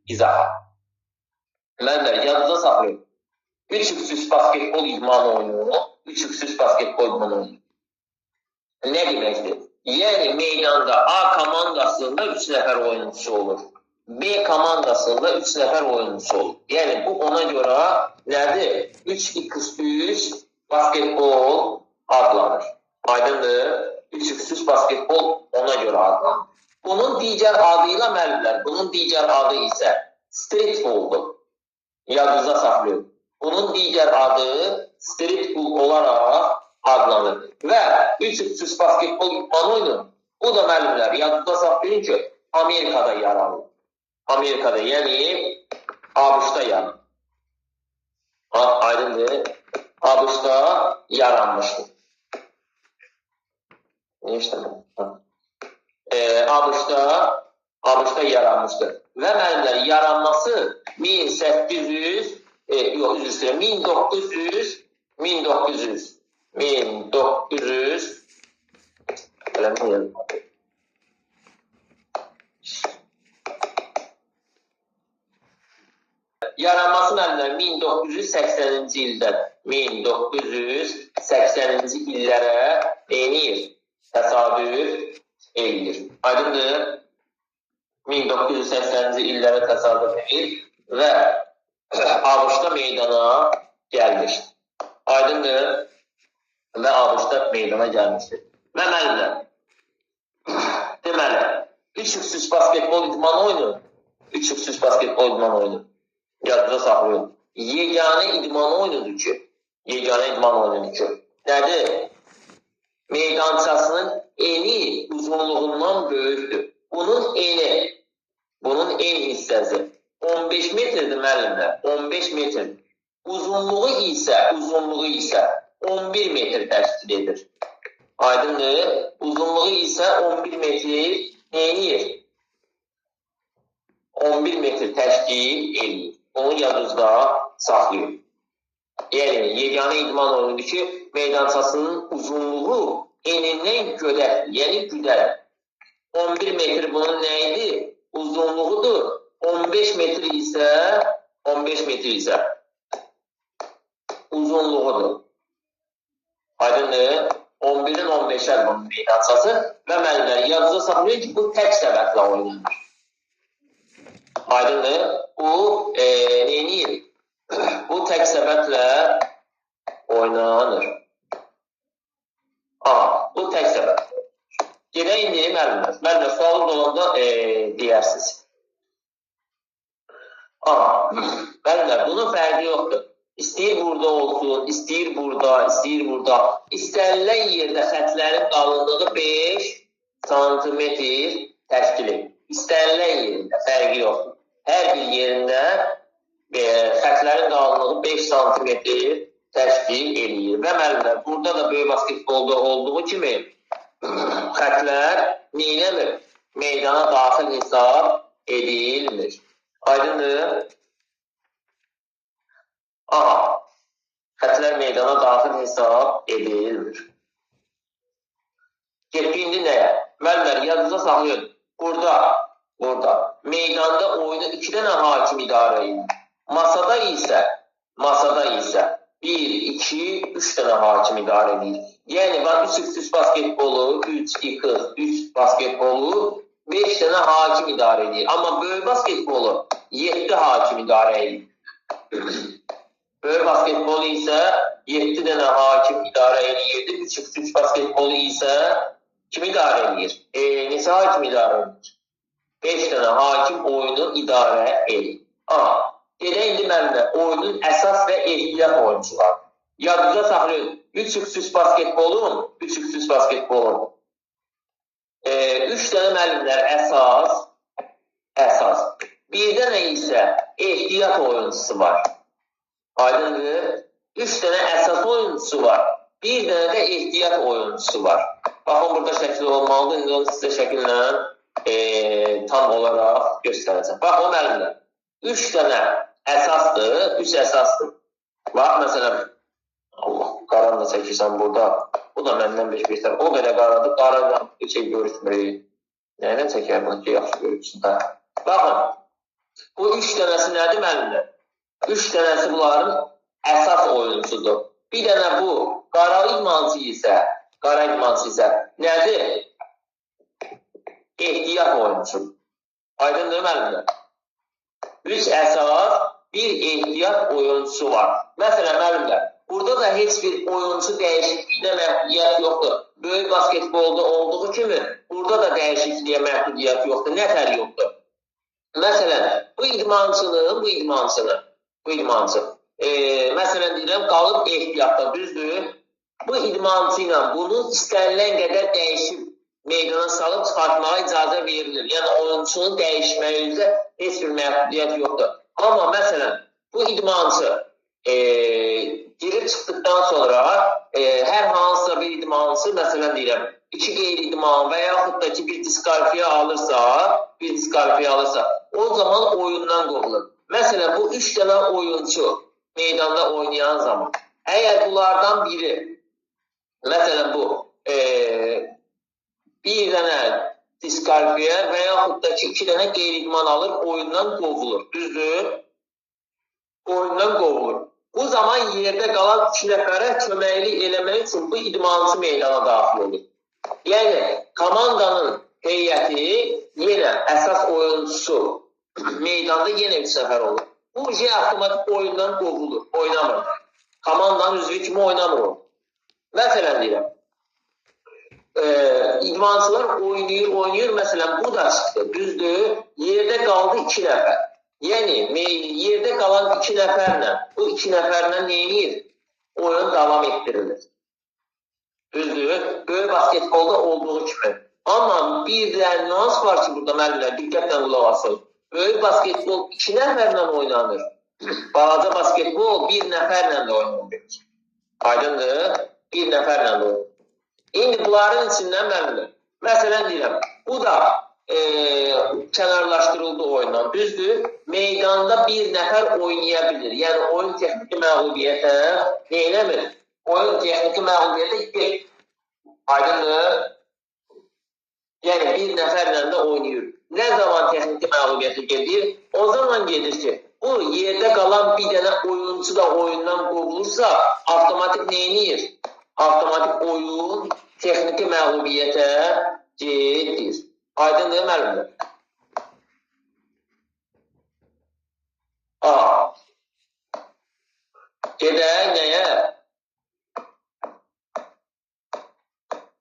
izaha. Müəllimlər, yadınıza saxlayın. 3x3 basketbol idman oyunu, 3x3 basketbol idman oyunu. Nə deməkdir? Yəni, meydanda A komandasında 3 nəfər oyuncusu olur. B komandasında 3 nəfər oyuncusu olur. Yəni, bu ona görə nədir? 3x3 basketbol adlanır. Aydındır? 3x3 basketbol ona görə adlanır. Bunun digər adıyla müəllimlər, bunun digər adı isə streetballdur. Yadınıza saxlayın. Bunun digər adı streetball olaraq adlanır. Və 3x3 basketbol idman oyunu, bu da müəllimlər, yadınıza saxlayın ki, Amerikada yaranır. Amerikada, yəni ABŞ-da yaranır. Aydındır? ABŞ-da yaranmışdır. Ne işləmir? ABŞ-da yaranmışdır. Və müəllimlər, yaranması 1900 yaranması müəllimlər 1980-ci ildən 1980-ci illərə denir, təsadüf eləyir. Aydındır? 1980-ci illərə təsadüf edir və ABŞ-da meydana gəlmişdir. Aydındır? Və ABŞ-da meydana gəlmişdir. Və müəllimlər, deməli, 3x3 basketbol idman oyunu, 3x3 basketbol idman oyunu, yadınıza saxlayın. Yeganə idman oyunudur ki, nədir? Meydançasının eni uzunluğundan böyükdür. Bunun en hissəsi 15 metrdir müəllimlər, 15 metr. Uzunluğu isə 11 metr təşkil edir. Aydındır? Uzunluğu isə 11 metr neyir? 11 metr təşkil edir. Onu yadınızda saxlayın. Yəni, yeganə idman oyunudur ki, meydançasının uzunluğu enindən gödər, yəni güdər. 11 metr bunun nəyidir? Uzunluğudur. 15 metr isə uzunluğudur. Aydındır? 11-in 15-ər bunun meydançası və müəllimlər, yadınıza saxlayın ki, bu tək səbəblə oynanır. Aydındır? Bu neyini? Bu tək səbətlə oynanır. Bu tək səbət. Gedək indi müəllimlər. Müəllimlər, sualım olanda deyərsiniz. Müəllimlər, bunun fərqi yoxdur. İstəyir burada olsun, istəyir burada. İstənilən yerdə xətlərin qalınlığı 5 sm təşkil edir. İstənilən yerində fərqi yoxdur. Hər bir yerində xətlərin qalınlığı 5 sm təşkil edir. Və müəllimlər, burada da böyük basketbolda olduğu kimi xətlər neynəmir? Meydana daxil hesab edilmir. Aydındır? Xətlər meydana daxil hesab edilmir. Getdi indi nəyə? Müəllimlər, yadınıza saxlayın. Burada meydanda oyunu 2 dənə hakim idarə edir. Masada isə 1, 2, 3 dənə hakim idarə edir. Yəni, 3x3 basketbolu, 3x3 basketbolu 5 dənə hakim idarə edir. Amma böyük basketbolu 7 hakim idarə edir. Böyük basketbolu isə 7 dənə hakim idarə edir. 3x3 basketbolu isə kim idarə edir? Neçə hakim idarə edir? 5 dənə hakim oyunu idarə edir. Gedək indi müəllimlər, oyunun əsas və ehtiyat oyuncular. Yadınıza saxlayın, 3x3 basketbolun 3 dənə müəllimlər əsas. Bir dənə isə ehtiyat oyuncusu var. Aydındır? 3 dənə əsas oyuncusu var. Bir dənə də ehtiyat oyuncusu var. Baxın, burada şəkil olmalıdır. İndi onu sizə şəkillə tam olaraq göstərəcəm. Bax, o müəllimlər. 3 dənə əsasdır, 3 əsasdır. Bax, məsələn, Allah, qaranı da çəkirsən burada. Bu da məndən 5 betər. O qədər qaradır, qaradan bir şey görüşmürük. Nəylə çəkər bunu ki, yaxşı görürsün da. Baxın, Bu 3 dənəsi nədir müəllimlər? 3 dənəsi bunların əsas oyuncusudur. Bir dənə bu qara idmançı isə nədir? Ehtiyat oyuncusudur. Aydındır müəllimlər? 3 əsas, bir ehtiyat oyuncusu var. Məsələn müəllimlər, burada da heç bir oyuncu dəyişikliyinə məhdudiyyət yoxdur. Böyük basketbolda olduğu kimi burada da dəyişikliyə məhdudiyyət yoxdur. Nə tər yoxdur? Məsələn, bu idmançı, məsələn deyirəm, qalıb ehtiyatda, düzdür? Bu idmançı ilə bunu istənilən qədər dəyişib meydana salıb çıxartmağa icazə verilir. Yəni, oyunçunun dəyişməyində heç bir məhdudiyyət yoxdur. Amma məsələn, bu idmançı girib çıxdıqdan sonra hər hansısa bir idmançı, məsələn deyirəm, 2 qeyri-idman və yaxud da ki, bir diskalifiya alırsa, o zaman oyundan qovulur. Məsələn, bu 3 dənə oyuncu meydanda oynayan zaman, əgər bunlardan biri, məsələn bu, bir dənə diskalifiya və yaxud da ki, 2 dənə qeyri-idman alır, oyundan qovulur. Düzdür? Oyundan qovulur. Bu zaman yerdə qalan 2 nəfərə köməklik eləmək üçün bu idmançı meydana daxil olur. Yəni, komandanın heyəti yenə əsas oyuncusu meydanda yenə 3 nəfər olur. Bu avtomatik oyundan qovulur, oynamır. Komandanın üzvü kimi oynamır o. Məsələn deyirəm, idmançılar oynayır, məsələn, bu da çıxdı, düzdür, yerdə qaldı 2 nəfər. Yəni, yerdə qalan 2 nəfərlə, bu 2 nəfərlə neyir? Oyun davam etdirilir. Düzdür, böyük basketbolda olduğu kimi. Amma bir də nüans var ki, burada müəllimlər, diqqətlə qulaq asın. Böyük basketbol 2 nəfərlə oynanır. Balaca basketbol 1 nəfərlə də oynanır. Aydındır, 1 nəfərlə də oynanır. İndi bunların içindən müəllimlər, məsələn deyirəm, bu da kənarlaşdırıldı oyundan, düzdür, meydanda 1 nəfər oynaya bilir. Yəni, oyun texniki məğlubiyyətə neynəmir? Oyun texniki məğlubiyyətə gedir. Aydındır? Yəni, 1 nəfərlə də oynayır. Nə zaman texniki məğlubiyyətə gedir? O zaman gedir ki, bu yerdə qalan bir dənə oyuncu da oyundan qovulursa, avtomatik neyniyir? Avtomatik oyun texniki məğlubiyyətə gedir. Aydındır, müəllimlər? Gedək nəyə?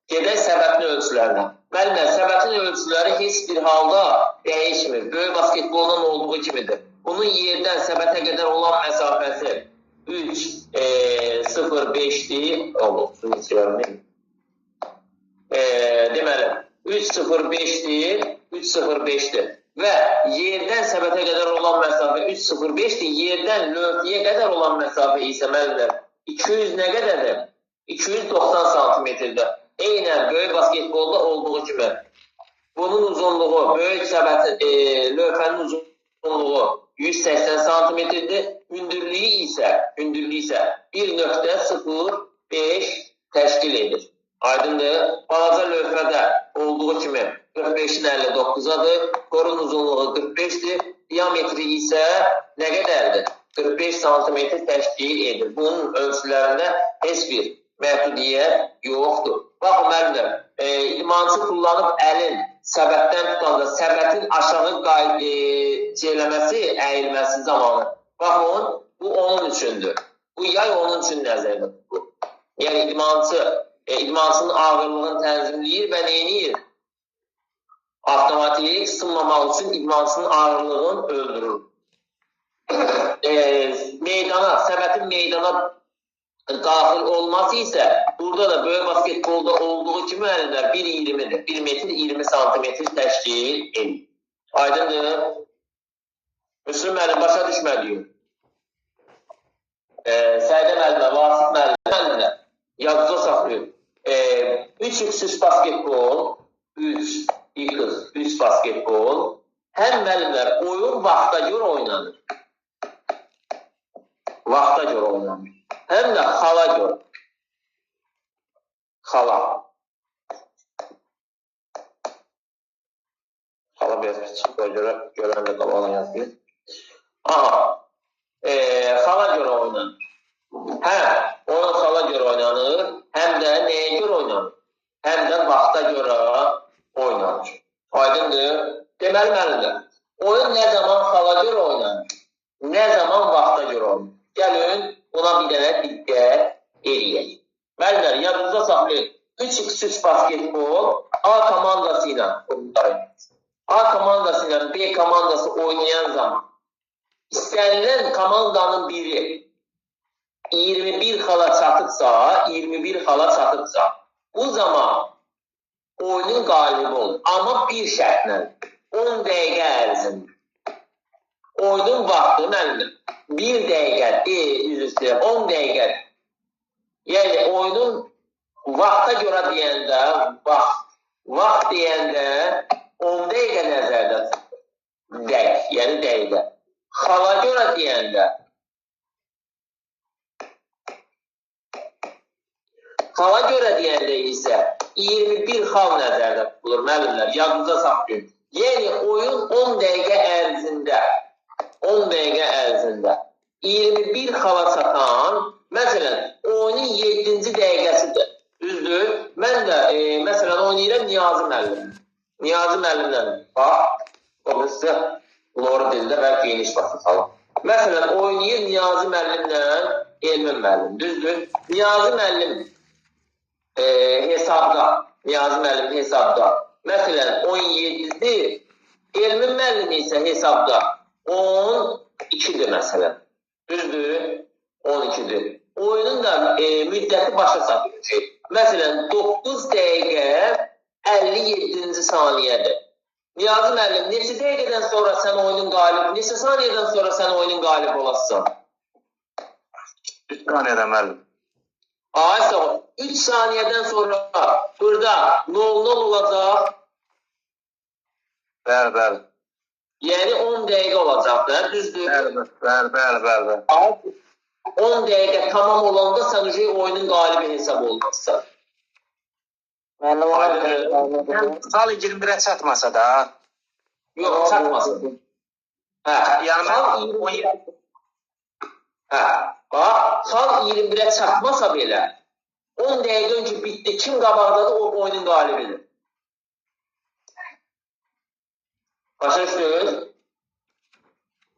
Gedək səbətin ölçülərinə. Müəllimlər, səbətin ölçüləri heç bir halda dəyişmir. Böyük basketboldan olduğu kimidir. Bunun yerdən səbətə qədər olan məsafəsi 3-0-5-dir. Deməli, 3-0-5-dir, 3-0-5-dir. Və yerdən səbətə qədər olan məsafə 3-0-5-dir. Yerdən lövhiyə qədər olan məsafə isə müəllimlər 200 nə qədərdir? 290 santimetrdir. Eynən böyük basketbolda olduğu kimi. Bunun uzunluğu, böyük lövhənin uzunluğu 180 santimetrdir. Hündürlüyü isə 1.05 təşkil edir. Aydındır. Balaca lövhədə olduğu kimi 45-in 59-adır. Korun uzunluğu 45-dir. Diametri isə nə qədərdir? 45 santimetr təşkil edir. Bunun ölçülərində heç bir məhdudiyyət yoxdur. Baxın, müəllimlər, idmançı kullanıb əlin səbətdən tutanda səbətin aşağı əyilməsi zamanı. Baxın, bu onun üçündür. Bu yay onun üçün nəzərdə tutulur. Yəni, idmançının ağırlığını tənzimləyir və neyniyir? Avtomatik sınmamaq üçün idmançının ağırlığını öldürür. Səbətin meydana daxil olması isə burada da böyük basketbolda olduğu kimi müəllimlər 1.20-dir. 1 metr 20 santimetr təşkil edir. Aydındır. Müslüm müəllim, başa düşməliyim. Səidə müəllimə, Vasif müəllimə, yazıca saxlayın. 3x3 basketbol, 3x3 basketbol, həm müəllimlər oyun vaxta görə oynanır. Vaxta görə oynanır. Həm də xala görə. Xala. Xala biraz kiçik qoy görən də qabağına yazılır. Aha. Xala görə oynanır. Onun xala görə oynanır, həm də nəyə görə oynanır? Həm də vaxta görə oynanır. Aydındır? Deməli, müəllimlər, oyun nə zaman xala görə oynanır? Nə zaman vaxta görə oynanır? Gəlin, buna bir dənə diqqət eləyək. Müəllimlər, yadınızda saxlayın. 3x3 basketbol A komandası ilə A komandası ilə B komandası oynayan zaman istənilən komandanın biri 21 xala çatıbsa, bu zaman oyunun qalibi olur. Amma bir şərtlə 10 dəqiqə ərzində. Oyunun vaxtı mənim 1 dəqiqə, 10 dəqiqə. Yəni oyunun vaxta görə deyəndə, vaxt deyəndə 10 dəqiqə nəzərdə tutulur. Yəni dəqiqə. Xala görə deyəndə isə 21 xal nəzərdə tutulur, müəllimlər, yadınıza saxlayın. Yəni, oyun 10 dəqiqə ərzində 21 xala çatan, məsələn, oyunun 7-ci dəqiqəsidir, düzdür? Mən də, məsələn, oynayıram Niyazi müəllimlə. Bax, o sizə Lora dildə və geniş başa salın. Məsələn, oynayır Niyazi müəllimlə Elmin müəllim, düzdür? Niyazi müəllim hesabda, məsələn, 17-dir, Elmin müəllim isə hesabda 12-dir, məsələn, düzdür? 12-dir. Oyunun da müddəti başa çatır. Məsələn, 9 dəqiqə 57-ci saniyədir. Niyazi müəllim, neçə dəqiqədən sonra sən oyunun qalibi, neçə saniyədən sonra sən oyunun qalibi olasın? 3 saniyədən müəllim. Aysa 3 saniyədən sonra burada 0-0 olacaq. Bəli. Yəni 10 dəqiqə olacaqdır, düzdür? Bəli. 10 dəqiqə tamam olanda sən oyunun qalibi hesab olmazsan. Sal 21'e çatmasa da. Yox, çatmasın. Yəni bax, xal 21'e çatmasa belə 10 dəqiqə öncə bitdi, kim qabaqdadır, o oyunun qalibidir. Başa düşdünüz?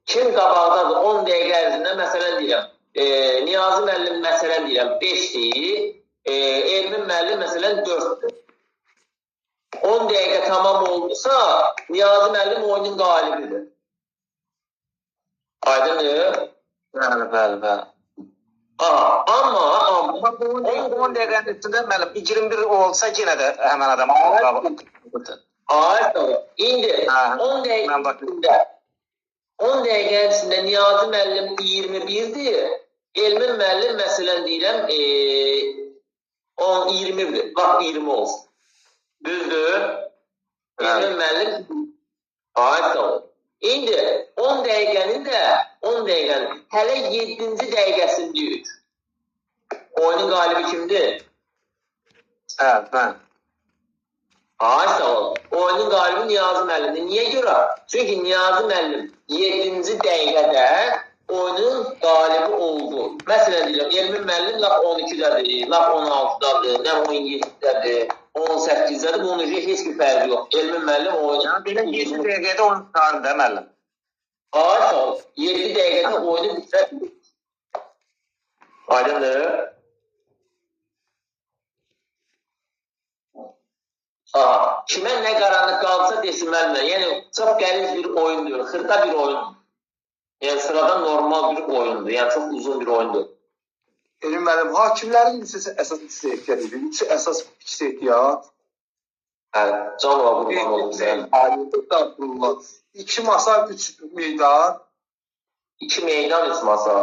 Kim qabaqdadır 10 dəqiqə ərzində, məsələn deyirəm, Niyazi müəllim məsələn deyirəm 5-dir, Elmin müəllim məsələn 4-dür. 10 dəqiqə tamam oldusa, Niyazi müəllim oyunun qalibidir. Aydındır? Bəli. Amma 10 dəqiqənin üstündə müəllim 21 olsa yenə də həmən adam qalibidir. İndi 10 dəqiqənin içində Niyazi müəllim 21-dir, Elmin müəllim məsələn deyirəm 20-dir, bax 20 olsun. Düzdür? Elmin müəllim İndi 10 dəqiqənin hələ 7-ci dəqiqəsindəyik. Oyunun qalibi kimdir? Oyunun qalibi Niyazi müəllimdir. Niyə görə? Çünki Niyazi müəllim 7-ci dəqiqədə oyunun qalibi oldu. Məsələn deyirəm, Elmin müəllim laf 12-dədir, laf 16-dadır, nə 17-dədir, 18-dədir. Bunun heç bir fərqi yox. Elmin müəllim oyunu... Belə 7 dəqiqədə oyun tutarında müəllim. 7 dəqiqədə oyunu bitirər. Aydındır? Kimə nə qaranlıq qalsa desin müəllimlər. Yəni, çox qəliz bir oyundur, xırda bir oyundur. Yəni, sıradan normal bir oyundur. Yəni, çox uzun bir oyundur. Elmin müəllim, hakimlərin əsas ikisi ehtiyat edir. Əsas ikisi ehtiyat. Can var, qurban olub sən. 2 masa, 3 meydan. 2 meydan, 3 masa.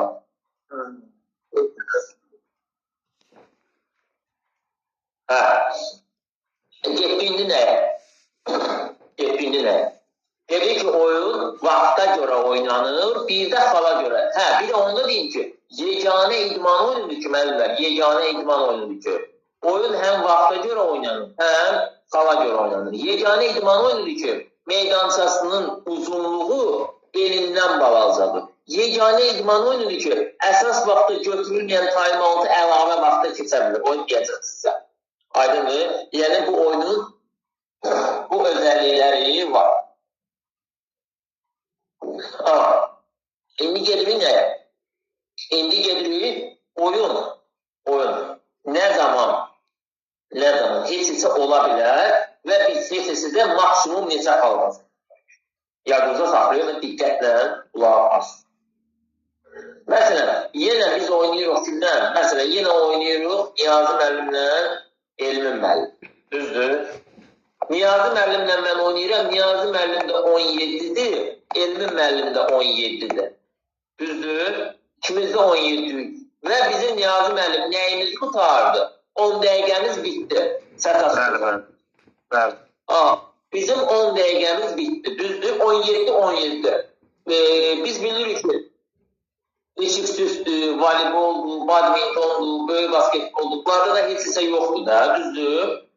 Getdiyində nə? Dedi ki, oyun vaxta görə oynanır, bir də xala görə. Bir də onda deyim ki, yeganə idman oyunudur ki, müəllimlər, yeganə idman oyunudur ki, oyun həm vaxta görə oynanır, həm xala görə oynanır. Yeganə idman oyunudur ki, meydançasının uzunluğu elindən balacadır. Yeganə idman oyunudur ki, əsas vaxtda götürülməyən time-out'u əlavə vaxtda keçə bilir. Oyun deyəcək sizə. Aydındır? Yəni bu oyunun bu özəllikləri var. İndi gedirik nəyə? İndi gedirik oyun. Nə zaman heç ola bilər və biz heç-heçdə maksimum neçə qalmaz. Yadınıza saxlayın və diqqətlə qulaq asın. Məsələn, yenə biz oynayırıq kimdən? Məsələn, yenə oynayırıq Niyazi müəllimlə Elmin müəllim. Düzdür? Niyazi müəllimlə mən oynayıram. Niyazi müəllim də 17-dir, Elmin müəllim də 17-dir. Düzdür? İkimiz də 17-dir. Və bizim Niyazi müəllim nəyimiz qutardı? 10 dəqiqəmiz bitdi. Bəli. Bizim 10 dəqiqəmiz bitdi. Düzdür? 17-17. Biz bilirik ki, Beşiktaş'dır, voleyboldur, badmintondur, böyük basketboldur. Bunlarda da heç yoxdur da, düzdür?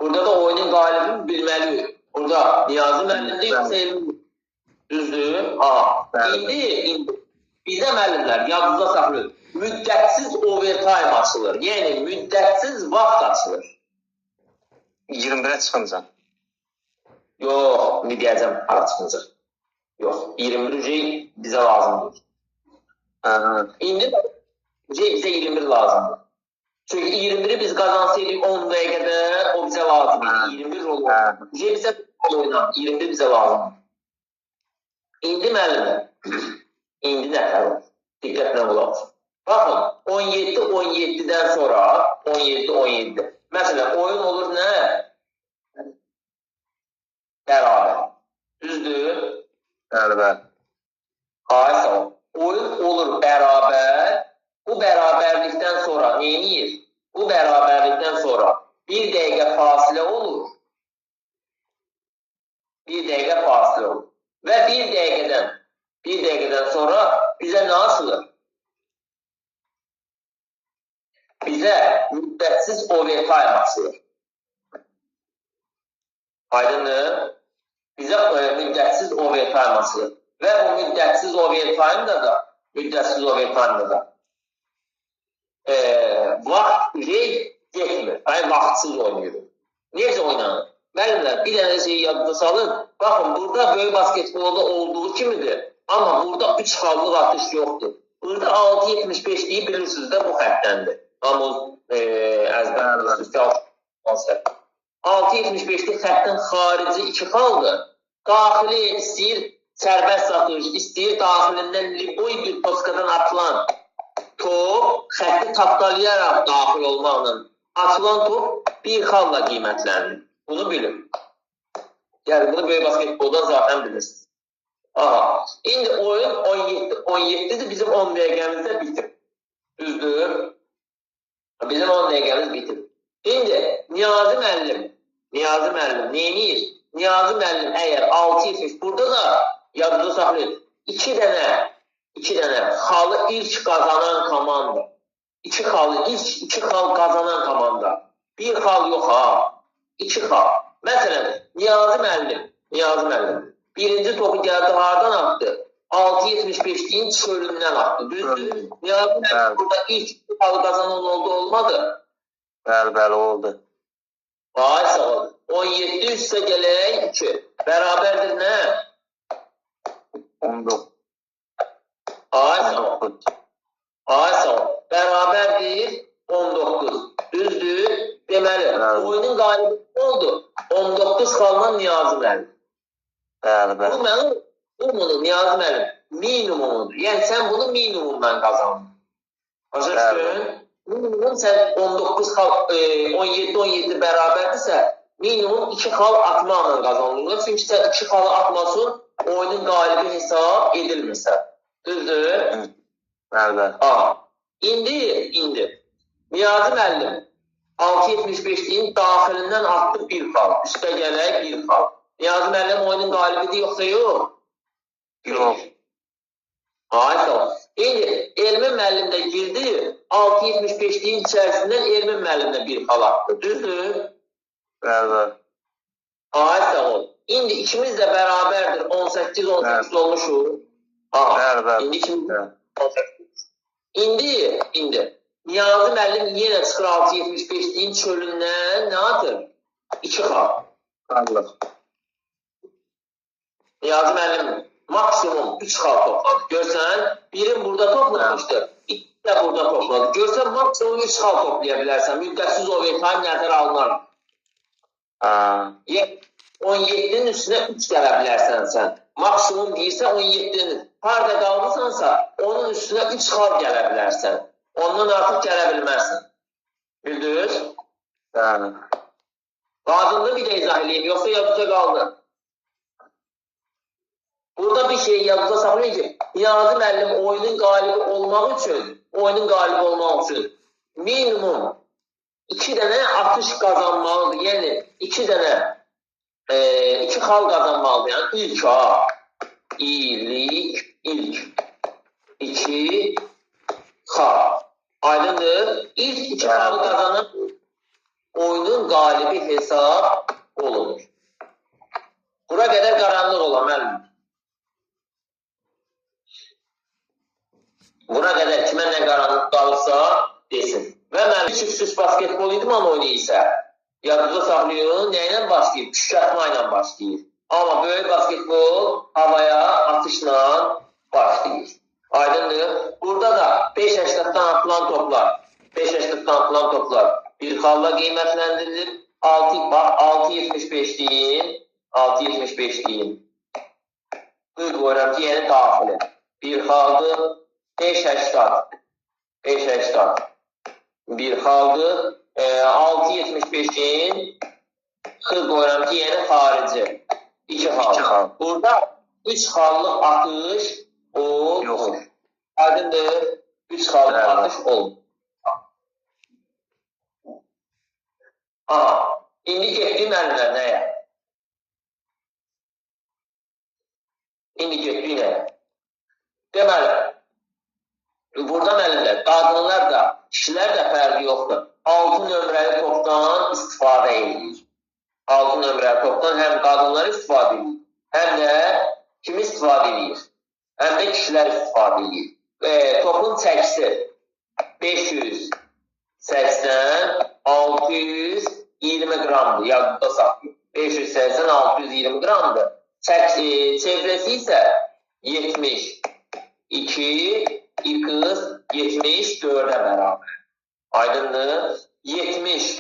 Burada da oyunun qalibini bilməliyik. Burada Niyazi müəllimdə yoxsa Elmin, düzdür? İndi bizə müəllimlər, yadınıza saxlayın, müddətsiz overtime açılır. Yəni, müddətsiz vaxt açılır. 21-ə çıxınca. Yox, deyəcəm, ara çıxınca. Yox, 21 bizə lazımdır. İndi bizə 21 lazımdır. Çünki 21'i biz qazansaydık 10 dəqiqədə o bizə lazımdır. 21 olur. Bizə oynar, 21 bizə lazımdır. İndi müəllimlər, indi nətər olur? Diqqətlə qulaq. Baxın, 17-17-dən sonra 17-17. Məsələn, oyun olur nə? Bərabər. Düzdür? Bərabər. Sağ ol. Oyun olur bərabər. Bu bərabərlikdən sonra neyinir? Bu bərabərlikdən sonra 1 dəqiqə fasilə olur. 1 dəqiqə fasilə olur. Və 1 dəqiqədən sonra bizə nə açılır? Bizə müddətsiz overtime açılır. Aydındır? Bizə müddətsiz overtime açılır. Və bu müddətsiz overtime-da vaxt getmir. Vaxtsız oynayırıq. Necə oynanır? Müəllimlər, bir dənə şeyi yadda salın. Baxın, burada böyük basketbolda olduğu kimidir. Amma burada 3 xallıq atış yoxdur. Burada 6.75-liyi bilirsiniz də bu xəttəndir. Amma əzbər 6.75-lik xəttin xarici 2 xaldır. Daxili istəyir sərbəst atış, istəyir daxilindən liboy bir toskadan atılan top, xətti tapdalayaraq daxil olmaqla atılan top bir xalla qiymətlənilir. Bunu bilin. Yəni, bunu böyük basketboldan zaten bilirsiniz. İndi oyun 17-dir, bizim 10 dəqiqəmizdə bitir. Düzdür? Bizim 10 dəqiqəmiz bitir. İndi Niyazi müəllim neyinir? Niyazi müəllim əgər 6-7, burada da yadınızda saxlayın. 2 dənə xalı ilk qazanan komanda. 2 xalı, ilk 2 xal qazanan komanda. 1 xal yox ha. 2 xal. Məsələn, Niyazi müəllim birinci topu gəldi hardan attı? 6.75'liyin çölündən attı. Düzdür? Niyazi müəllim burada ilk 2 xalı qazanan olmadı. Bəli, oldu. Ay sağ ol. 17 üstə gələk 2. Bərabərdir nə? 19. Ay sağ ol. Bərabərdir 19. Düzdür? Deməli, oyunun qalibi oldu. 19 xalla Niyazi müəllim. Bəli. Bu Niyazi müəllim minimumudur. Yəni, sən bunu minimumdan qazandın. Başa düşdün? Minimum sən 19 xal, 17-17 bərabərdirsə, minimum 2 xal atmaqla qazanılır. Çünki sən 2 xalı atmasın, oyunun qalibi hesab edilmirsə. Düzdür? Bəli. İndi Niyazi müəllim 6.75'liyin daxilindən atdı 1 xal. Üstə gələk 1 xal. Niyazi müəllim oyunun qalibidir yoxsa yox? Yox. İndi Elmin müəllim də girdi, 6.75'liyin içərisindən Elmin müəllim də 1 xal atdı. Düzdür? Bəli. Sağ ol. İndi ikimiz də bərabərdir. 18 olmuşuq. Bəli. İndi ikimiz də 18. İndi Niyazi müəllim yenə çıxır 6.75-liyin çölündən nə atır? 2 xal. Allah. Niyazi müəllim maksimum 3 xal topladı. Görsən, birin burada toplamışdı, iki də burada topladı. Görsən, maksimum 3 xal toplaya bilərsən. Müddətsiz overtime nəzərə alınır. 17-nin üstünə 3 gələ bilərsən sən. Maksimum deyirsə 17-nin. Harada qalmışsansa, onun üstünə 3 xal gələ bilərsən. Ondan artıq gələ bilmərsən. Bildiniz? Qadınlı bir də izah edeyim, yoxsa yadınıza qaldı. Burada bir şey yadınıza saxlayın ki, Niyazi müəllim oyunun qalibi olmaq üçün minimum 2 dənə atış qazanmalıdır. Yəni 2 dənə 2 xal qazanmalıdır. Yəni ilk 2 xal. Aydındır. İlk 2 xal qazanan oyunun qalibi hesab olunur. Bura qədər qaranlıq olan müəllim. Buna qədər kimə nə qaranlıq qalırsa desin. Və mənim çift basketbol idman oyunu isə yadınızda saxlayın, nə ilə başlayır? Küşkətmə ilə başlayır. Amma böyük basketbol havaya atışla başlayır. Aydındır. Burada da 5 yaşlıqdan atılan toplar bir xalla qiymətləndirilir. 6.75 deyin. Qız qoyuram ki, yəni daxili. Bir xaldır. 5.80 bir xaldır. 6.75'in 40 qoyuram ki, yəni xarici. 2 xal. Burada 3 xallıq atış olmur. Aydındır. 3 xallıq atış olmur. İndi getdim əlinlər nəyə? Deməli, burada müəllimlər, qadınlar da, kişilər də fərqi yoxdur. 6 nömrəli topdan istifadə edir. 6 nömrəli topdan həm qadınlar istifadə edir, həm də kim istifadə edir? Həm də kişilər istifadə edir. Topun çəkisi 580-620 qramdır. Yadda saxlayın. 580-620 qramdır. Çevrəsi isə 72 x 74'e beraber. Aydındır. 70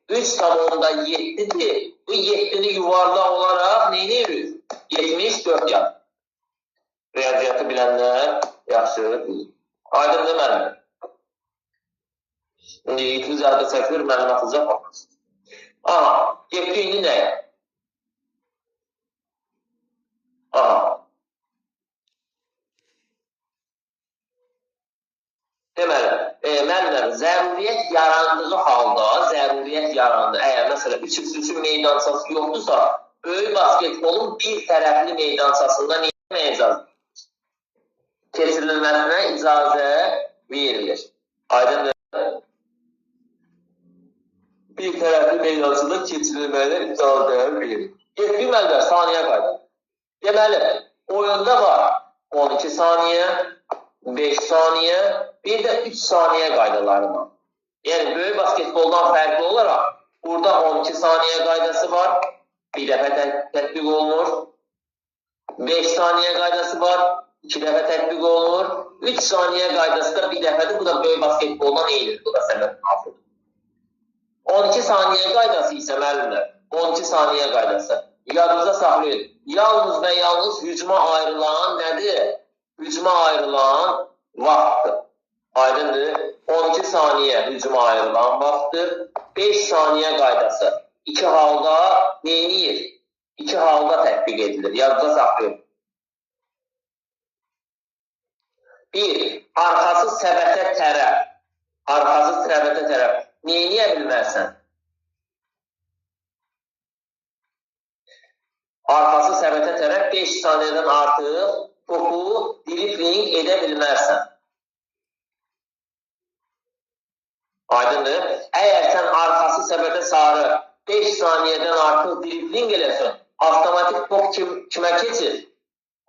3,7'dir. Bu 7'ni yuvarlaq olaraq neyini yürür? 74 yaz. Riyaziyyatı bilənlər yaxşı bilir. Aydındır mənim. İndi itiz adı çəkilir, mənim atılacaq baxmasın. Getdi indi nəyə? Deməli, müəllimlər, zəruriyyət yarandığı halda, əgər məsələn 3x3-ün meydançası yoxdursa, böyük basketbolun bir tərəfli meydançasında keçirilməsinə icazə verilir. Aydındır. Bir tərəfli meydançada keçirilməyə icazə verilir. Getdik müəllimlər, saniyə qayda. Deməli, oyunda var 12 saniyə, 5 saniyə, bir də 3 saniyə qaydaları var. Yəni, böyük basketboldan fərqli olaraq, burada 12 saniyə qaydası var, bir dəfə tətbiq olunur. 5 saniyə qaydası var, 2 dəfə tətbiq olunur. 3 saniyə qaydası da bir dəfədir, bu da böyük basketboldan eynidir, bu da səbəb afıdır. 12 saniyə qaydası isə müəllimlər, 12 saniyə qaydası. Yadınıza saxlayın, yalnız və yalnız hücuma ayrılan nədir? Hücuma ayrılan vaxtdır. Aydındır. 12 saniyə hücuma ayrılan vaxtdır. 5 saniyə qaydası. 2 halda neyiniyir? 2 halda tətbiq edilir. Yadınıza saxlayın. 1. Arxası səbətə tərəf. Neyiniyə bilmərsən? Arxası səbətə tərəf 5 saniyədən artıq topu dribling edə bilmərsən. Aydındır. Əgər sən arxası səbətə sarı 5 saniyədən artıq dribling eləsən, avtomatik top kimə keçir?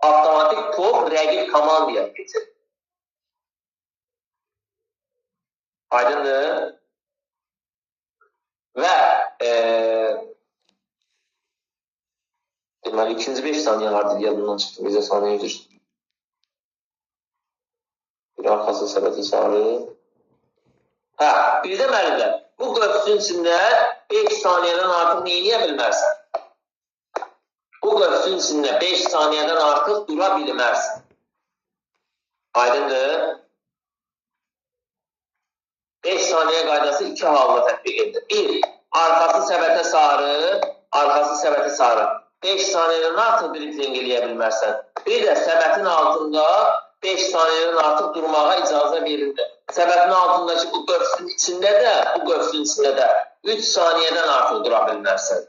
Avtomatik top rəqib komandaya keçir. Aydındır? Və deməli, ikinci 5 saniyə vardı, yadımdan çıxdı, bizə saniyə üzür. Bir arxası səbəti sarı. Hə, bir də müəllimlər, bu qövsün içində 5 saniyədən artıq neyləyə bilmərsən? Bu qövsün içində 5 saniyədən artıq dura bilmərsən. Aydındır? 5 saniyə qaydası 2 halda tətbiq edilir. 1. Arxası səbətə sarı, arxası səbətə sarı. 5 saniyədən artıq dribling eləyə bilmərsən. Bir də səbətin altında 5 saniyədən artıq durmağa icazə verilir. Səbətin altındakı bu qövsün içində də, bu qövsün içində də 3 saniyədən artıq dura bilmərsən.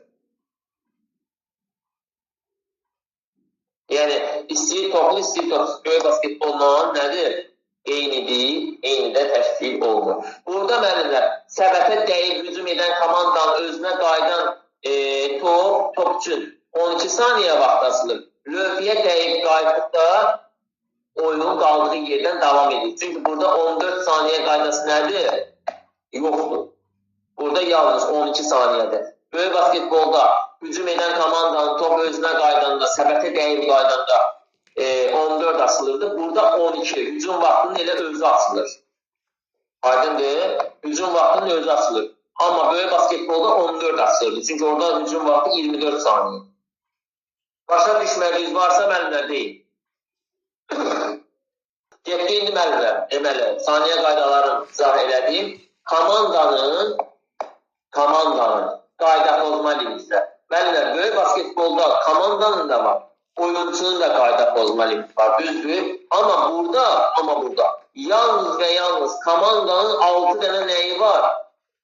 Yəni, istəyir toplu, istəyir topsuz göy basketbolundan nədir? Eynidir, eyni də təşkil olunur. Burada müəllimlər, səbətə dəyib hücum edən komandanın özünə qayıdan top üçün 12 saniyə vaxt asılır. Lövhəyə dəyib qayıtdıqda oyunun qaldığı yerdən davam edir. Çünki burada 14 saniyə qaydası nədir? Yoxdur. Burada yalnız 12 saniyədir. Böyük basketbolda hücum edən komandanın top özünə qaydanda, səbətə dəyib qaydanda 14 asılırdı. Burada 12. Hücum vaxtının elə özü asılır. Aydındır? Hücum vaxtının özü asılır. Amma böyük basketbolda 14 asılırdı. Çünki orada hücum vaxtı 24 saniyə. Başa düşmədiniz varsa müəllimlər deyil. Getdi indi müəllimlər. Deməli, saniyə qaydalarını izah elədiyim komandanın qayda pozma limitlər. Müəllimlər, böyük basketbolda komandanın da var. Oyuncunun da qayda pozma limiti var, düzdür. Amma burada yalnız və yalnız komandanın 6 dənə nəyi var?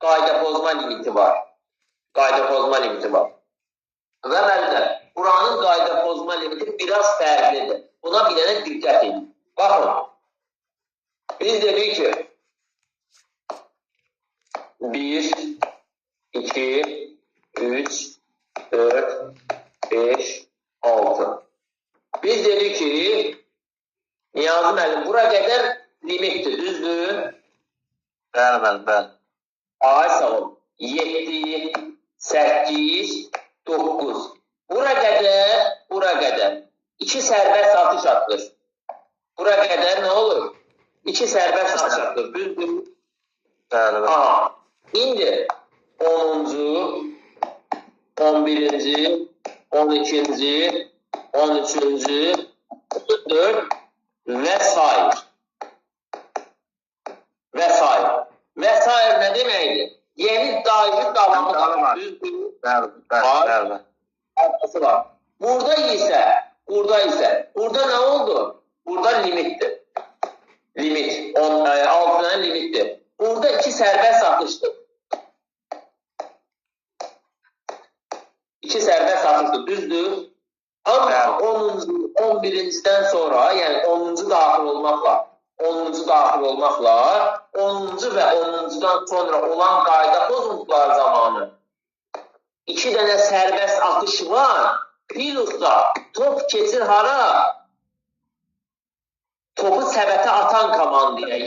Qayda pozma limiti var. Qayda pozma limiti var. Və müəllimlər, buranın qayda pozma limiti biraz fərqlidir. Buna bir dənə diqqət edin. Baxın, biz dedik ki 1, 2, 3, 4, 5, 6. Biz dedik ki, Niyazi müəllim, bura qədər limitdir, düzdür? Bəli. Ay sağ ol. 7, 8, 9. Bura qədər 2 sərbəst atış atılır. Bura qədər nə olur? 2 sərbəst atış atılır, düzdür? Bəli. Aha. İndi 10-cu, 11-ci, 12-ci, 13-cü, 14 və s. Və s. nə deməkdir? Yeni daimi davamı var. Bəli. Arkası var. Burada nə oldu? Burada limitdir. Limit. 6 dənə limitdir. Burada 2 sərbəst atışdır. 2 sərbəst atışdır, düzdür? Amma 10-cu, 11-cidən sonra, yəni 10-cu daxil olmaqla 10-cu və 10-cudan sonra olan qayda pozuntular zamanı 2 dənə sərbəst atış var. Plusda top keçir hara? Topu səbətə atan komandaya.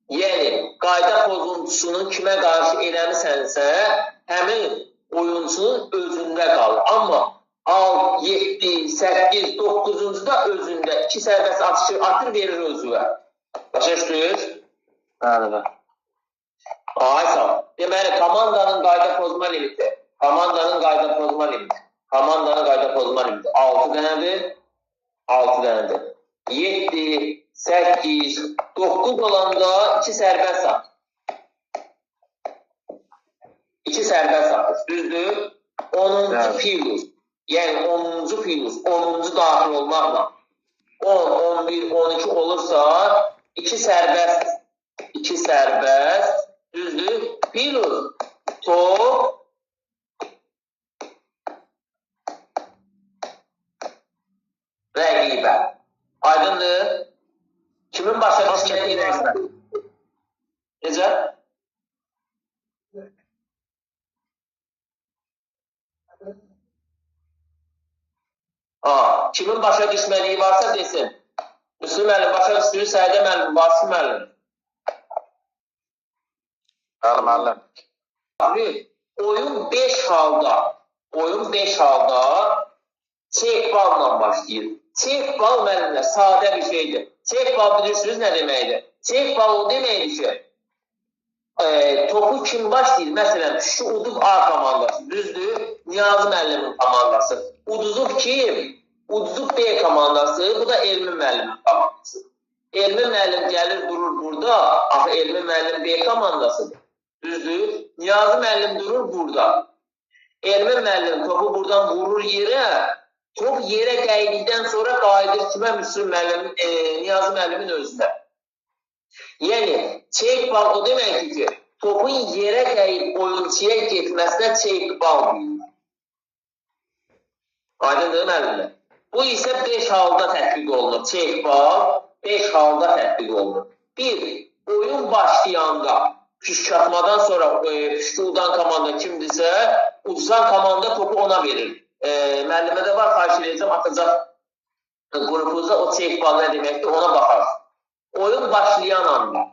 Yəni qayda pozuntusunu kimə qarşı eləmisənsə, həmin oyuncunun özündə qalır. Amma 7, 8, 9-cu da özündə 2 sərbəst atışı atır, verir özüvə. Başa düşdünüz? Bəli. Ay sağ ol. Deməli, komandanın qayda pozma limiti. Komandanın qayda pozma limiti 6 dənədir. 7, 8, 9 olanda 2 sərbəst atış. 2 sərbəst atış, düzdür? 10-cu plus, yəni 10-cu plus, 10-cu daxil olmaqla 10, 11, 12 olursa 2 sərbəst, düzdür? Plus, top rəqibə. Aydındır? Kimin başa düşməyi varsa? Necə? Kimin başa düşmədiyi varsa desin. Müslüm müəllim başa düşdüyü Səidə müəllim, Vasif müəllim. Müəllim. Oyun 5 halda çek balla başlayır. Çek bal müəllimlər sadə bir şeydir. Çek bal bilirsiniz nə deməkdir? Çek bal o deməkdir ki, topu kim başlayır? Məsələn, şu udub A komandası, düzdür? Niyazi müəllimin komandası. Uduzub kim? Uduzub B komandası, bu da Elmi müəllimin komandası. Elmi müəllim gəlir, durur burada. Axı Elmi müəllim B komandasıdır. Düzdür? Niyazi müəllim durur burada. Elmi müəllim topu buradan vurur yerə. Top yerə dəydikdən sonra qayıdır kimə? Müslüm müəllimin, Niyazi müəllimin özünə. Yəni, çek bal o deməkdir ki, topun yerə dəyib oyunçuya getməsinə çek bal deyir. Aydındır müəllimlər. Bu isə 5 halda tətbiq olunur. Çek bal 5 halda tətbiq olunur. 1. Oyun başlayanda püşkatmadan sonra püşkü udan komanda kimdirsə, uduzan komanda topu ona verir. Müəllimə də var, xahiş edəcəm, atacaq qrupuzda o çek bal nə deməkdir, ona baxar. Oyun başlayan anda.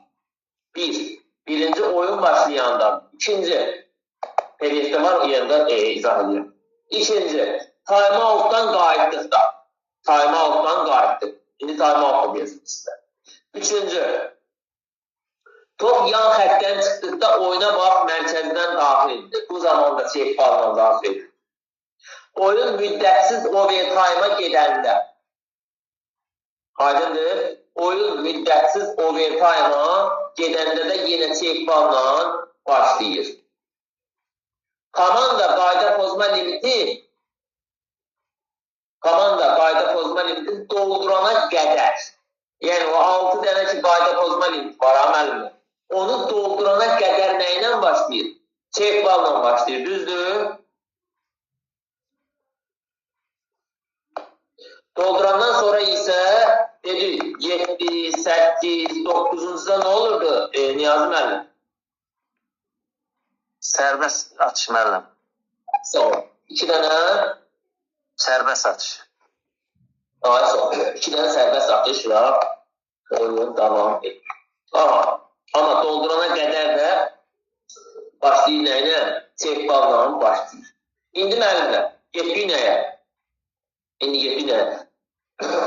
Birinci oyun başlayanda. İkinci, PDF'de var, yerində izah edirəm. İkinci, time out'dan qayıtdıqda. Time out'dan qayıtdıq. İndi time out'da deyəsiniz sizə. Üçüncü, top yan xətdən çıxdıqda oyuna bax, mərkəzdən daxil edilir. Bu zaman da çek balla daxil edilir. Oyun müddətsiz overtime'a gedəndə. Aydındır. Oyun müddətsiz overtime'a gedəndə də yenə çek balla başlayır. Komanda qayda pozma limitini doldurana qədər. Yəni o 6 dənə ki qayda pozma limiti var, əməlimdir. Onu doldurana qədər nə ilə başlayır? Çek balla başlayır, düzdür? Doldurandan sonra isə dedik 7, 8, 9-da nə olurdu Niyazi müəllim? Sərbəst atış müəllim. Sağ ol. 2 dənə sərbəst atış. Ay sağ ol. 2 dənə sərbəst atışla oyun davam edir. Amma doldurana qədər də başlayır nə ilə? Çek balla başlayır. İndi müəllimlər, getdik nəyə?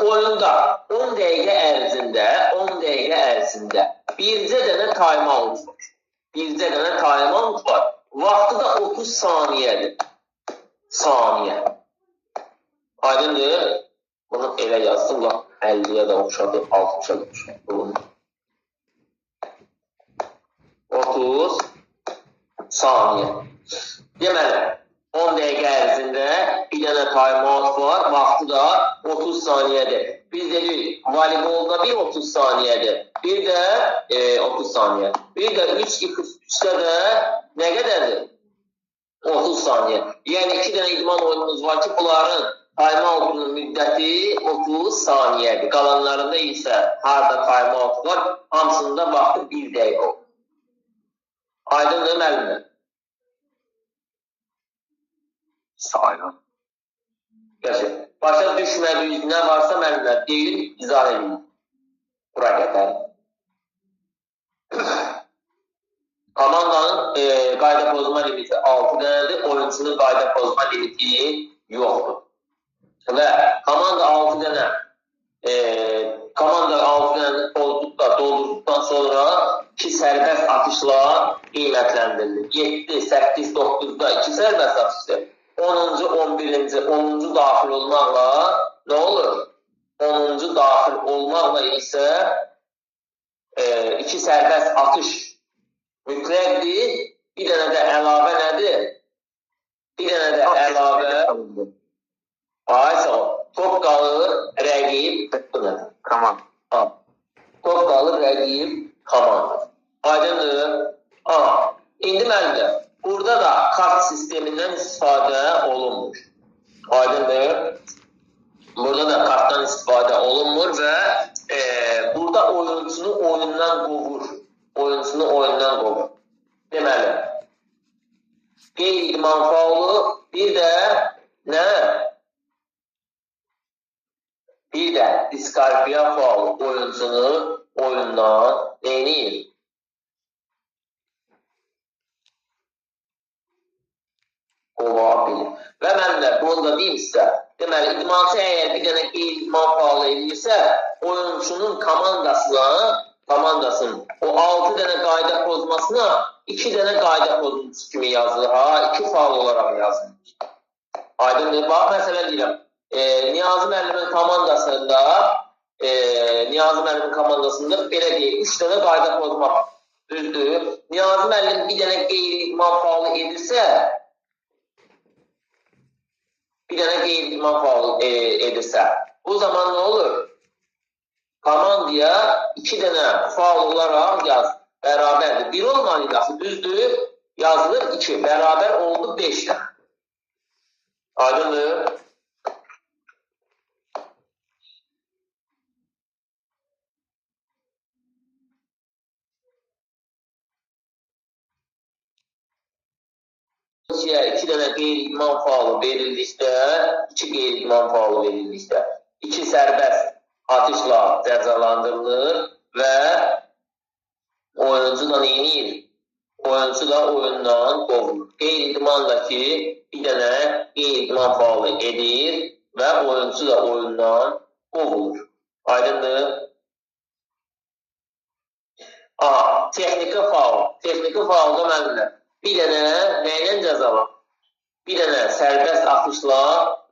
Oyunda 10 dəqiqə ərzində bircə dənə time out var. Vaxtı da 30 saniyədir. Aydındır? Bunu elə yazdım, 50-yə də oxşadı, 60-a da oxşadı. 30 saniyə. Deməli, 10 dəqiqə ərzində bir dənə time-out var, vaxtı da 30 saniyədir. Biz dedik, voleybolda bir 30 saniyədir, bir də 30 saniyə. Bir də 3-2-3-də də nə qədərdir? 30 saniyə. Yəni 2 dənə idman oyunumuz var ki, bunların time-outunun müddəti 30 saniyədir. Qalanlarında isə harada time-out var, hamısında vaxtı 1 dəqiqə olur. Aydındır müəllimlər? Sayın. Başa düşmədiyiniz nə varsa müəllimlər deyin, izah edin. Bura qədər. Komandanın qayda pozma limiti 6 dənədir, oyunçunun qayda pozma limiti yoxdur. Və komanda 6 dənə doldurduqdan sonra 2 sərbəst atışla qiymətləndirilir. 7, 8, 9-da 2 sərbəst atışdır. 10-cu, 11-ci, 10-cu daxil olmaqla nə olur? 10-cu daxil olmaqla isə 2 sərbəst atış mütləqdir. Bir dənə də əlavə nədir? Bir dənə də əlavə top qalır rəqib Tamam. Top qalır rəqib komanda. Aydındır? İndi müəllimlər, burada da kart sistemindən istifadə olunmur. Aydındır? Burada da kartdan istifadə olunmur və burada oyuncunu oyundan qovur. Deməli, qeyri-idman faulu, bir də nə? bir də diskalifiya faulı oyuncunu oyundan denir. Qova bilir. Və mən də bunu da deyim sizə. Deməli, idmançı əgər bir dənə qeyri-idman faulı edirsə, oyuncunun komandasının o 6 dənə qayda pozmasına 2 dənə qayda pozuntusu kimi yazılır. Ha, 2 faul olaraq yazılır. Aydındır. Bax, məsələn deyirəm, Niyazi müəllimin komandasında belə deyək, 3 dənə qayda pozmaq düzdür. Niyazi müəllim bir dənə qeyri-idman faulu edirsə, bu zaman nə olur? Komandaya 2 dənə faul olaraq yaz, bərabərdir. 1 olmalıydı, düzdür, yazılır 2, bərabər oldu 5 dənə. Aydındır. İki dənə qeyri-idman faulu verildikdə, 2 qeyri-idman faulu verildikdə, 2 sərbəst atışla cəzalandırılır və oyuncu da neyinir? Oyuncu da oyundan qovulur. Qeyri-idmandakı bir dənə qeyri-idman faulu edir və oyuncu da oyundan qovulur. Aydındır. Texniki faul. Texniki faulda mənimlə bir dənə nəylə cəzalanır? Bir dənə sərbəst atışla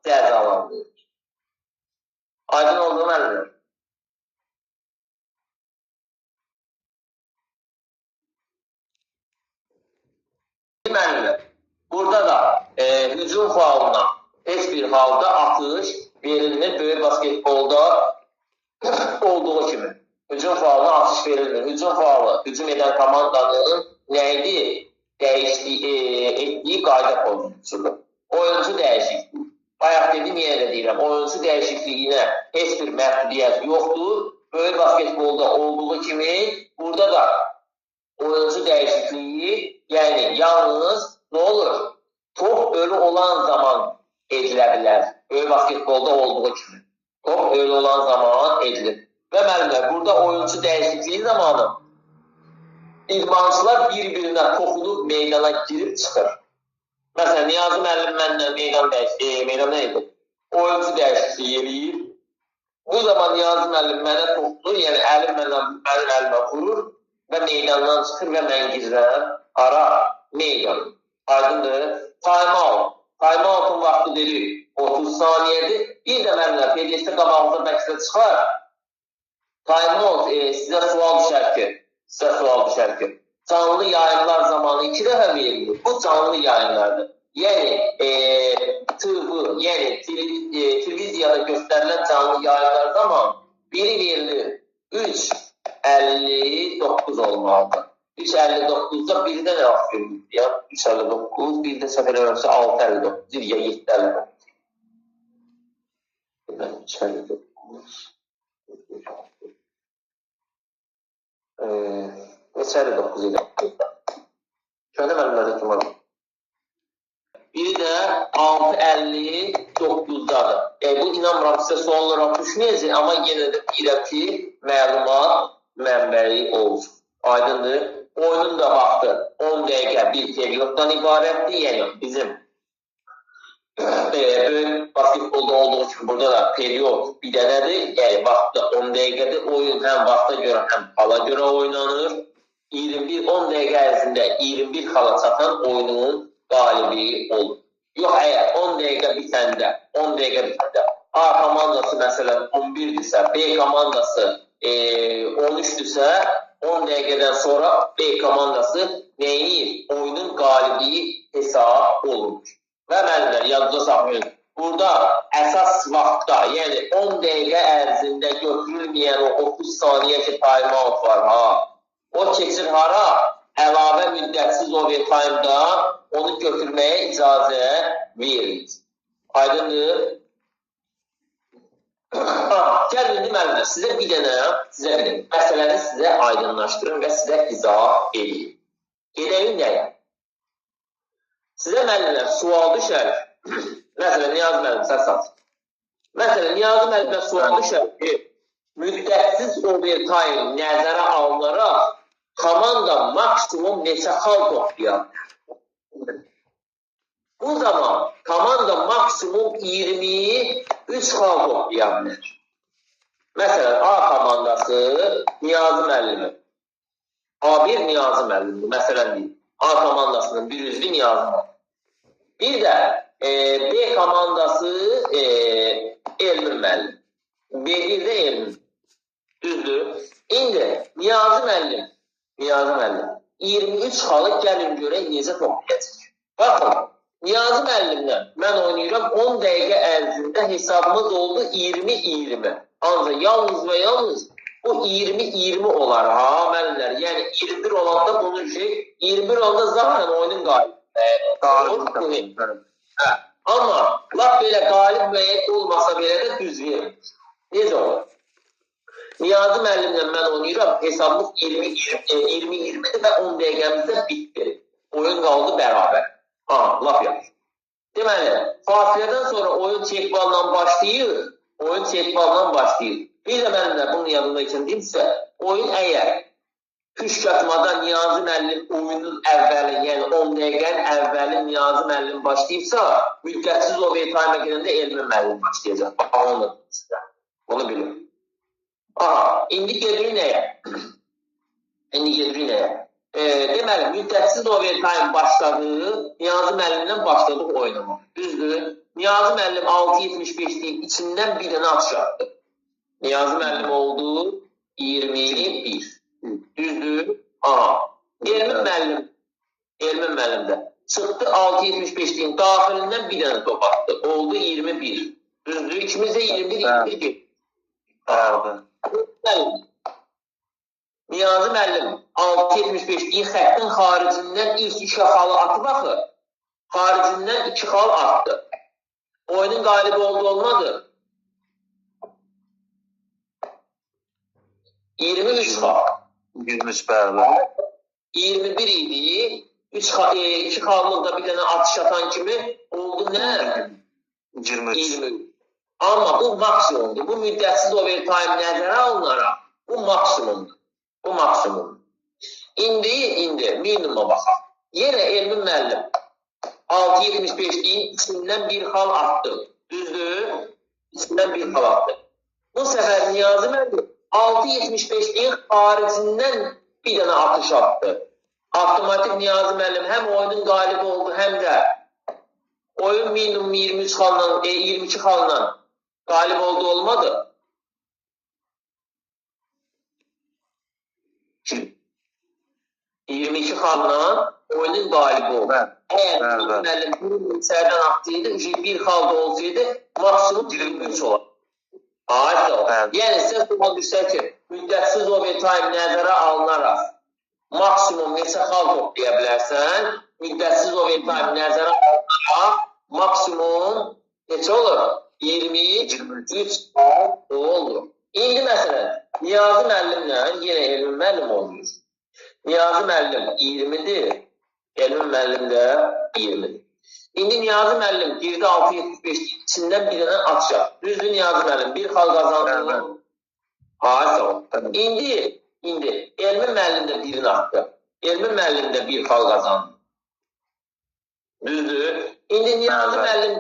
cəzalandırır. Aydın oldu mənimlə. Mənimlə. Burada da hücum fauluna heç bir halda atış verilmir. Böyük basketbolda olduğu kimi. Hücum fauluna atış verilmir. Hücum faulu, hücum edən komandanın nəydi? Etdiyi qayda pozuntusudur. Oyuncu dəyişikliyi. Bayaq dedim, yenə də deyirəm, oyuncu dəyişikliyinə heç bir məhdudiyyət yoxdur. Böyük basketbolda olduğu kimi burada da oyuncu dəyişikliyi, yəni yalnız nə olur? Top ölü olan zaman edilə bilər. Böyük basketbolda olduğu kimi. Top ölü olan zaman edilir. Və müəllimlər, burada oyuncu dəyişikliyi zamanı idmançılar bir-birinə toxunub meydana girib çıxır. Məsələn, Niyazi müəllim məndən meydanda edir. Oyuncu dəyişikliyi eləyir. Bu zaman Niyazi müəllim mənə toxunur, yəni əlim mənim əlimə vurur və meydandan çıxır və mən girirəm ara meydan. Aydındır. Time-out. Time-out'un vaxtı dedik 30 saniyədir. Bir də mənimlə PDS-də qabağımıza məqsədə çıxar. Time-out sizə sual düşər ki, canlı yayınlar zamanı 2 dəfə verilir. Bu canlı yayınlardır. Yəni, televiziyada göstərilən canlı yayınlar zamanı biri verilir 3:59 olmalıdır. 3:59'da bir də nə vaxt verilir? 3:59, bir də səfər eləmirsə 6:59, ya 7:59. 3:59. 3:59 idi. Şöyle mənimlədə kim var? Biri də 6:59'dadır. Bu inanmıram sizə sual olaraq düşməyəcək, amma yenə də deyirəm ki, məlumat mənbəyi olsun. Aydındır. Oyunun da vaxtı 10 dəqiqə bir periyoddan ibarətdir. Yəni bizim böyük basketbolda olduğu kimi burada da periyod bir dənədir. Yəni vaxtda 10 dəqiqədir. Oyun həm vaxta görə, həm hala görə oynanır. 10 dəqiqə ərzində 21 xala çatan oyunun qalibi olur. Yox, əgər 10 dəqiqə bitəndə A komandası məsələn 11-dirsə, B komandası 13-dürsə, 10 dəqiqədən sonra B komandası neyini? Oyunun qalibi hesab olunur. Və mənimlər, yadda saxlayın. Burada əsas vaxtda, yəni 10 dəqiqə ərzində götürülməyən o 30 saniyə ki, time-out var. O keçir hara? Əlavə müddətsiz overtime-da onu götürməyə icazə verilir. Aydındır? Gəlin indi mənimlər, sizə bir dənə məsələni sizə aydınlaşdırın və sizə izah edeyim. Gedəyim nəyə? Sizə mənimlər sual düşər. Məsələn, Niyaz müəllim, sən sat. Məsələn, Niyazi müəllimə sual düşər ki, müddətsiz overtime nəzərə alınaraq komanda maksimum neçə xal toplayar? Bu zaman komanda maksimum 23 xal toplayar. Məsələn, A komandası Niyazi müəllimi. A1 Niyazi müəllimi. Məsələn, A komandasının bir üzvü Niyazi müəllimi. Bir də B komandası Elmin müəllim. B1 də Elmin. Düzdür. İndi Niyazi müəllim 23 xalı gəlin görək necə toplayacaq. Baxın, Niyazi müəllimlə mən oynayıram 10 dəqiqə ərzində hesabımız oldu 20-20. Ancaq yalnız və yalnız bu 20-20 olar ha müəllimlər. Yəni 21 olanda bunun şey 21 olanda zaten oyunun qalibi. Amma laf belə qalib müəyyət olmasa belə də düz verir. Necə olur? Niyazi müəllimlə mən oynayıram, hesablıq 20-20'dir və 10 dəqiqəmizdə bitdi. Oyun qaldı bərabər. Aha, laf yapır. Deməli, fasilədən sonra oyun çekballa başlayır. Bir də mənimlə bunun yanında üçün deyim sizə, oyun əgər püşkatmada Niyazi müəllim oyunun əvvəli, yəni 10 dəqiqənin əvvəli Niyazi müəllim başlayıbsa, müddətsiz overtime gedəndə Elmin müəllim başlayacaq. Bunu bilin. Aha, indi gedirik nəyə? Deməli, müddətsiz overtime başladı, Niyazi müəllimlə başladıq oynamaq. Düzdür? Niyazi müəllim 6.75'liyin içindən bir dənə atış atdı. Niyazi müəllim oldu 21. Düzdür? Aha. Elmin müəllim də çıxdı 6.75'liyin daxilindən bir dənə top atdı. Oldu 21. Düzdür? İkimiz də 21 getdi. Niyazi müəllim 6.75'liyin xəttin xaricindən ilk 2 xalı atıb axı. Xaricindən 2 xal atdı. Oyunun qalibi oldu olmadı. 23 xal. 23 bəli. 21 idi. 2 xallıqda bir dənə atış atan kimi oldu nə? 23. Amma bu maksimumdur. Bu müddətsiz overtime nəzərə alınaraq bu maksimumdur. İndi minimuma baxaq. Yenə Elmin müəllim 6.75'liyin içindən bir xal attı. Düzdür? İçindən bir xal attı. Bu səfər Niyazi müəllim 6.75'liyin xaricindən bir dənə atış attı. Avtomatik Niyazi müəllim həm oyunun qalibi oldu, həm də oyun minimum 22 xalla qalib oldu olmadı. 22 xalla oyunun qalibi oldu. Əgər müəllim bir içərdən atdıydı, bir xalda olsaydı, maksimum 23 olar. Yəni, sizə sual düşsə ki, müddətsiz overtime nəzərə alınaraq maksimum neçə xal toplaya bilərsən, müddətsiz overtime nəzərə alınaraq maksimum neçə olur? 23 xal olur. İndi məsələn, Niyazi müəllimlə yenə Elmin müəllim olmuş. Niyazi müəllim 20'dir, Elmin müəllim də 20'dir. İndi Niyazi müəllim girdi 6.75'liyin içindən bir dənə atacaq. Düzdür Niyazi müəllim, bir xal qazandı. İndi Elmin müəllim də birini atdı. Elmin müəllim də bir xal qazandı. Düzdür? İndi Niyazi müəllim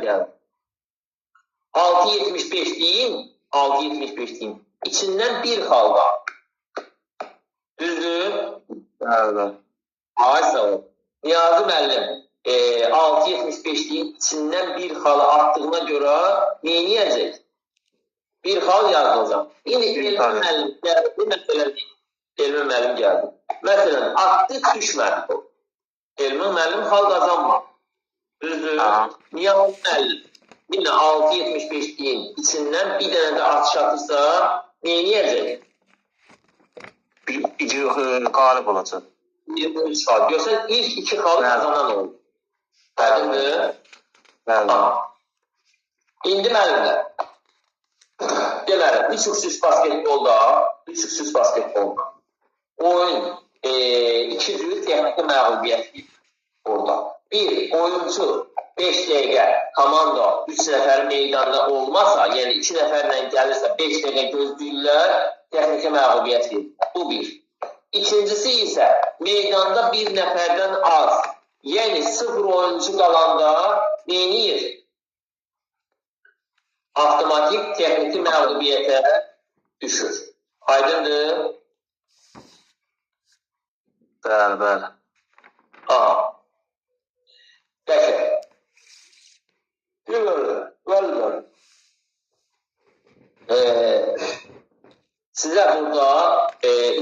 gəldi. 6.75'liyin içindən bir xal var. Düzdür? Niyazi müəllim 6.75'liyin içindən bir xalı attığına görə neyniyəcək? Bir xal yazılacaq. İndi Elmin müəllim gəldi. Məsələn, attı, düşmədi. Elmin müəllim xal qazanmadı. Düzdür? Niyazi müəllim yine 6.75'liyin içindən bir dənə də atış atırsa neyniyəcək? Qalib olacaq. 23 xal. Görsən, ilk 2 xalı qazanan oldu. Bəlində? İndi müəllimlər. Deməli, 3x3 basketbolda oyun 2 cür texniki məğlubiyyətdir orada. Bir, oyuncu 5 dəqiqə komanda 3 nəfər meydanda olmasa, yəni 2 nəfərlə gəlirsə 5 dəqiqə gözləyirlər, texniki məğlubiyyət verir. Bu bir. İkincisi isə meydanda bir nəfərdən az, yəni 0 oyuncu qalanda neyniyir? Avtomatik texniki məğlubiyyətə düşür. Aydındır? Bəli. Aha. Peki. Well. Sizə burada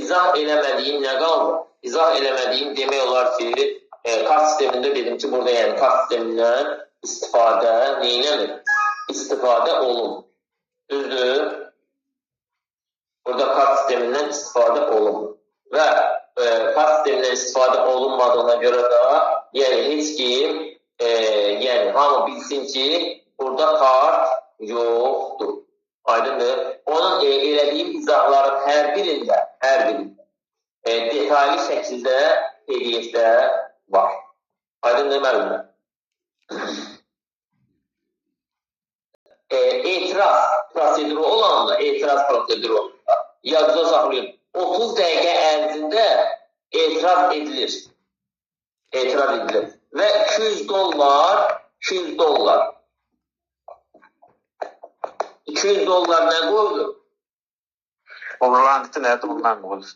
izah eləmədiyim nə qaldı? İzah eləmədiyim demək olar ki, kart sistemində dedim ki, burada yəni kart sistemindən istifadə neynəmir? İstifadə olun. Düzdür? Burada kart sistemindən istifadə olun. Və kart sistemindən istifadə olunmadığına görə də yəni heç kim yəni hamı bilsin ki, burada kart yoxdur. Aydındır. Onun elədiyim izahların hər birində detaylı şəkildə PDF-də var. Aydındır müəllimlər. Etiraz proseduru olanda, yadda saxlayın, 30 dəqiqə ərzində etiraz edilir. Və $200 nə qoyulur? Overlankı nədir? Ondan qoyulur.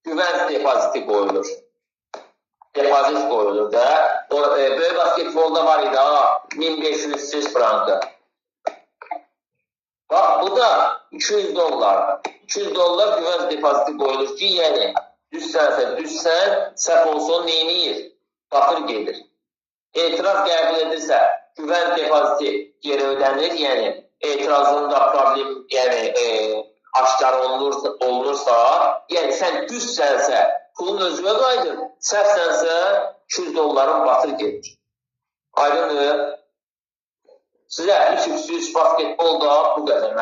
Güvənç depoziti qoyulur. Depozit qoyulur da. Böyük basketbolda var idi, 1500 frankı. Bax, bu da $200. $200 güvənç depoziti qoyulur ki, yəni düzsən, səhv olsun neyniyir? Batır gedir. Etiraz qəbul edirsə, güvənç depoziti geri ödənir, yəni etirazında problem aşkar olunursa, yəni sən düzsənsə pulun özünə qaydır, səhvsənsə $200 batır gedir. Aydındır. Sizə 3x3 basketbolda bu qədər.